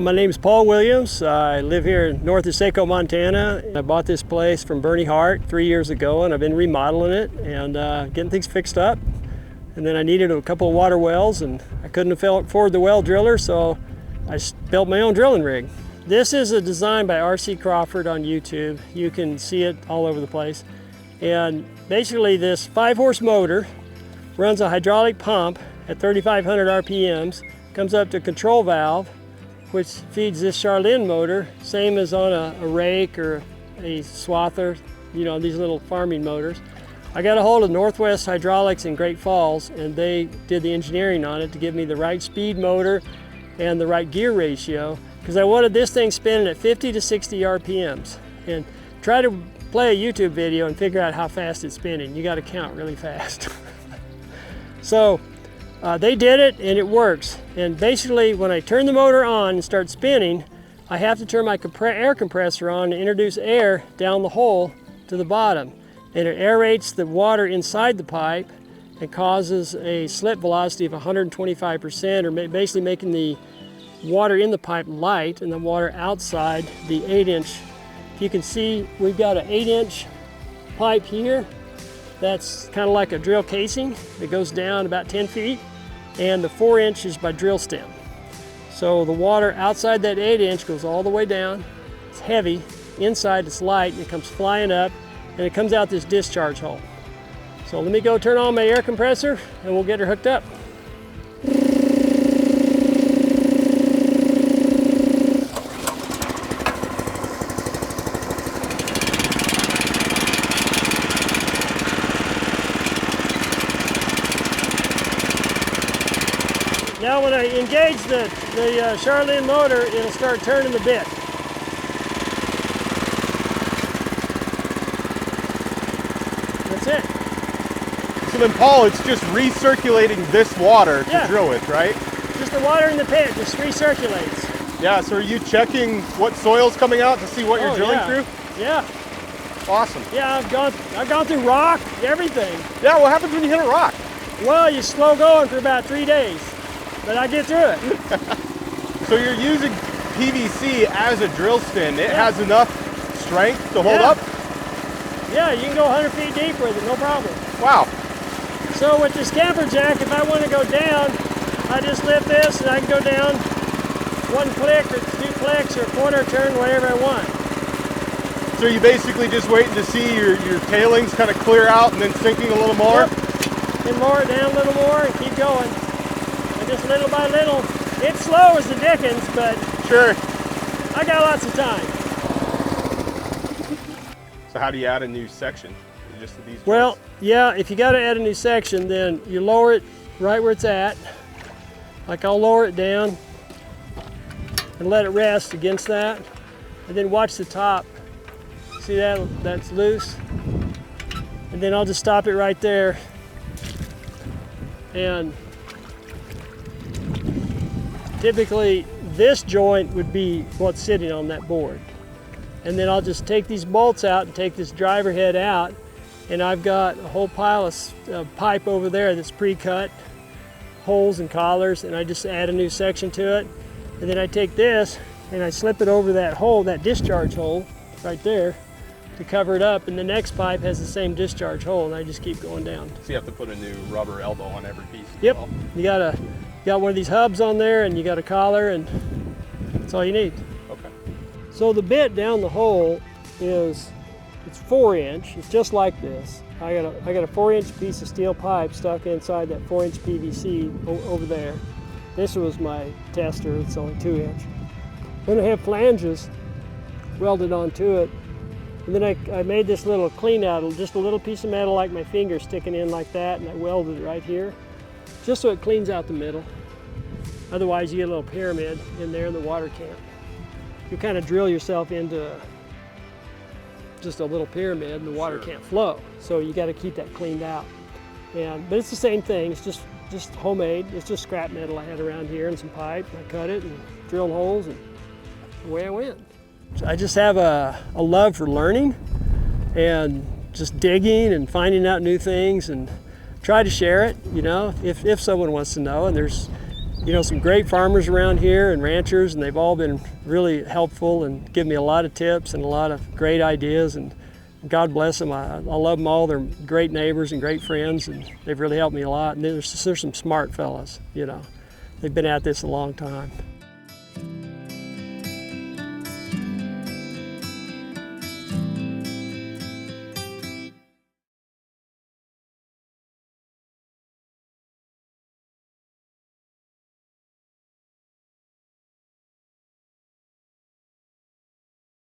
My name is Paul Williams. I live here north of Saco, Montana. I bought this place from Bernie Hart 3 years ago, and I've been remodeling it and getting things fixed up. And then I needed a couple of water wells, and I couldn't afford the well driller, so I built my own drilling rig. This is a design by R.C. Crawford on YouTube. You can see it all over the place. And basically this 5-horse motor runs a hydraulic pump at 3,500 RPMs, comes up to a control valve, which feeds this Charlene motor, same as on a rake or a swather, you know, these little farming motors. I got a hold of Northwest Hydraulics in Great Falls, and they did the engineering on it to give me the right speed motor and the right gear ratio, because I wanted this thing spinning at 50 to 60 RPMs. And try to play a YouTube video and figure out how fast it's spinning. You got to count really fast. So they did it, and it works. And basically, when I turn the motor on and start spinning, I have to turn my air compressor on to introduce air down the hole to the bottom. And it aerates the water inside the pipe and causes a slip velocity of 125%, or basically making the water in the pipe light and the water outside the 8-inch. You can see we've got an 8-inch pipe here. That's kind of like a drill casing that goes down about 10 feet. And the 4-inch is by drill stem. So the water outside that 8-inch goes all the way down. It's heavy. Inside it's light, and it comes flying up, and it comes out this discharge hole. So let me go turn on my air compressor, and we'll get her hooked up. Now when I engage the Charlene motor, it'll start turning the bit. That's it. So then, Paul, it's just recirculating this water to drill with, right? Just the water in the pit just recirculates. Yeah, so are you checking what soil's coming out to see what you're drilling through? Yeah. Awesome. Yeah, I've gone through rock, everything. Yeah, what happens when you hit a rock? Well, you slow going for about 3 days. But I get through it. So you're using PVC as a drill stem. It has enough strength to hold up? Yeah, you can go 100 feet deep with it, no problem. Wow. So with this camper jack, if I want to go down, I just lift this and I can go down 1 click or 2 clicks or a quarter turn, whatever I want. So you're basically just waiting to see your tailings kind of clear out and then sinking a little more? Yep. And lower it down a little more and keep going. Just little by little. It's slow as the dickens, but sure, I got lots of time. So how do you add a new section? Just to these joints? Well, yeah, if you got to add a new section, then you lower it right where it's at. Like I'll lower it down and let it rest against that, and then watch the top. See that? That's loose. And then I'll just stop it right there. And typically, this joint would be what's sitting on that board. And then I'll just take these bolts out and take this driver head out, and I've got a whole pile of pipe over there that's pre-cut, holes and collars, and I just add a new section to it. And then I take this and I slip it over that hole, that discharge hole right there, to cover it up, and the next pipe has the same discharge hole, and I just keep going down. So you have to put a new rubber elbow on every piece as Yep, well. you got one of these hubs on there, and you got a collar, and that's all you need. Okay. So the bit down the hole it's 4-inch. It's just like this. I got a 4-inch piece of steel pipe stuck inside that 4-inch PVC over there. This was my tester. It's only 2-inch. Then I have flanges welded onto it. And then I made this little clean out, just a little piece of metal like my finger sticking in like that, and I welded it right here, just so it cleans out the middle. Otherwise you get a little pyramid in there and the water can't. You kind of drill yourself into just a little pyramid and the water can't flow. So you got to keep that cleaned out. But it's the same thing, it's just homemade. It's just scrap metal I had around here and some pipe. I cut it and drilled holes, and away I went. I just have a love for learning and just digging and finding out new things, and try to share it, you know, if someone wants to know. And there's you know, some great farmers around here and ranchers, and they've all been really helpful and given me a lot of tips and a lot of great ideas, and God bless them. I love them all. They're great neighbors and great friends, and they've really helped me a lot. And there's some smart fellas, you know. They've been at this a long time.